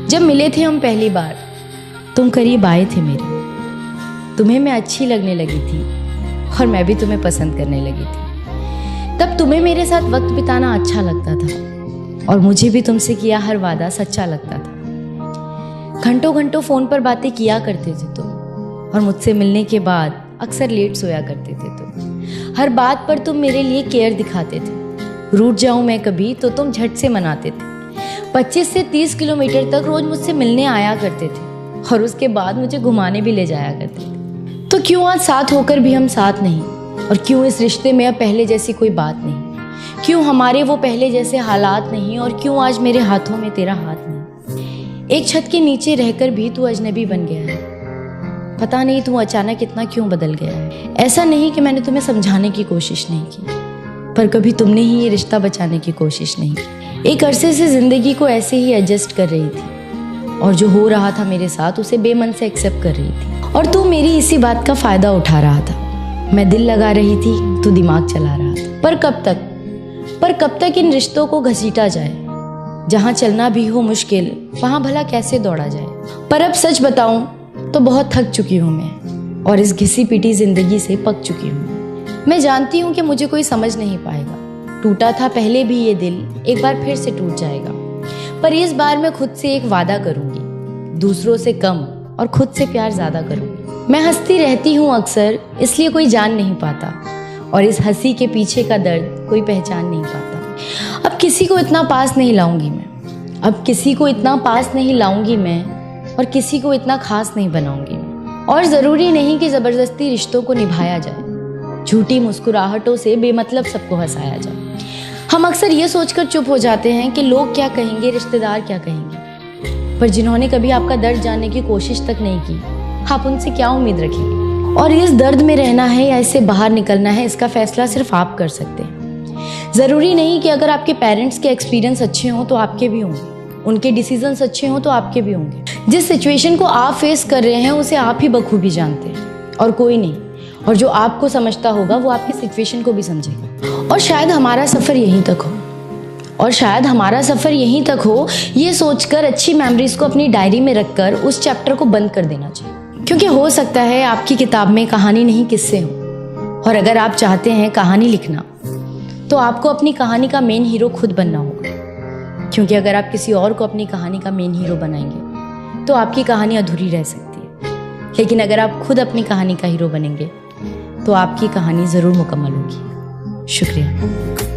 जब मिले थे हम पहली बार, तुम करीब आए थे मेरे। तुम्हें मैं अच्छी लगने लगी थी और मैं भी तुम्हें पसंद करने लगी थी। तब तुम्हें मेरे साथ वक्त बिताना अच्छा लगता था और मुझे भी तुमसे किया हर वादा सच्चा लगता था। घंटों घंटों फ़ोन पर बातें किया करते थे तुम और मुझसे मिलने के बाद अक्सर लेट सोया करते थे तुम। हर बात पर तुम मेरे लिए केयर दिखाते थे। रूठ जाऊं मैं कभी तो तुम झट से मनाते थे। 25 से 30 किलोमीटर तक रोज मुझसे मिलने आया करते थे और उसके बाद मुझे घुमाने भी ले जाया करते थे। तो क्यों आज साथ होकर भी हम साथ नहीं, और क्यों इस रिश्ते में अब पहले जैसी कोई बात नहीं? क्यों हमारे वो पहले जैसे हालात नहीं, और क्यों आज मेरे हाथों में तेरा हाथ नहीं? एक छत के नीचे रहकर भी तू अजनबी बन गया है। पता नहीं तू अचानक इतना क्यों बदल गया है। ऐसा नहीं कि मैंने तुम्हें समझाने की कोशिश नहीं की, पर कभी तुमने ही ये रिश्ता बचाने की कोशिश नहीं की। एक अरसे से जिंदगी को ऐसे ही एडजस्ट कर रही थी और जो हो रहा था मेरे साथ उसे बेमन से एक्सेप्ट कर रही थी, और तू मेरी इसी बात का फायदा उठा रहा था। मैं दिल लगा रही थी, तू दिमाग चला रहा था। पर कब तक इन रिश्तों को घसीटा जाए? जहाँ चलना भी हो मुश्किल, वहाँ भला कैसे दौड़ा जाए? पर अब सच बताऊं तो बहुत थक चुकी हूँ मैं, और इस घिसी पिटी जिंदगी से पक चुकी हूँ। मैं जानती हूँ कि मुझे कोई समझ नहीं पाएगा। टूटा था पहले भी ये दिल, एक बार फिर से टूट जाएगा। पर इस बार मैं खुद से एक वादा करूंगी, दूसरों से कम और खुद से प्यार ज्यादा करूंगी। मैं हंसती रहती हूँ अक्सर, इसलिए कोई जान नहीं पाता, और इस हंसी के पीछे का दर्द कोई पहचान नहीं पाता। अब किसी को इतना पास नहीं लाऊंगी मैं, अब किसी को इतना पास नहीं लाऊंगी मैं, और किसी को इतना खास नहीं बनाऊंगी मैं। और जरूरी नहीं कि जबरदस्ती रिश्तों को निभाया जाए, झूठी मुस्कुराहटों से बेमतलब सबको हंसाया जाए। हम अक्सर ये सोचकर चुप हो जाते हैं कि लोग क्या कहेंगे, रिश्तेदार क्या कहेंगे, पर जिन्होंने कभी आपका दर्द जानने की कोशिश तक नहीं की, आप उनसे क्या उम्मीद रखेंगे? और इस दर्द में रहना है या इससे बाहर निकलना है, इसका फैसला सिर्फ आप कर सकते हैं। जरूरी नहीं कि अगर आपके पेरेंट्स के एक्सपीरियंस अच्छे हों तो आपके भी होंगे, उनके डिसीजंस अच्छे हों तो आपके भी होंगे। जिस सिचुएशन को आप फेस कर रहे हैं उसे आप ही बखूबी जानते हैं और कोई नहीं, और जो आपको समझता होगा वो आपकी सिचुएशन को भी समझेगा। और शायद हमारा सफ़र यहीं तक हो, ये सोचकर अच्छी मेमोरीज को अपनी डायरी में रखकर उस चैप्टर को बंद कर देना चाहिए। क्योंकि हो सकता है आपकी किताब में कहानी नहीं किस्से हो, और अगर आप चाहते हैं कहानी लिखना तो आपको अपनी कहानी का मेन हीरो खुद बनना होगा। क्योंकि अगर आप किसी और को अपनी कहानी का मेन हीरो बनाएंगे तो आपकी कहानी अधूरी रह सकती है, लेकिन अगर आप खुद अपनी कहानी का हीरो बनेंगे तो आपकी कहानी ज़रूर मुकम्मल होगी। शुक्रिया।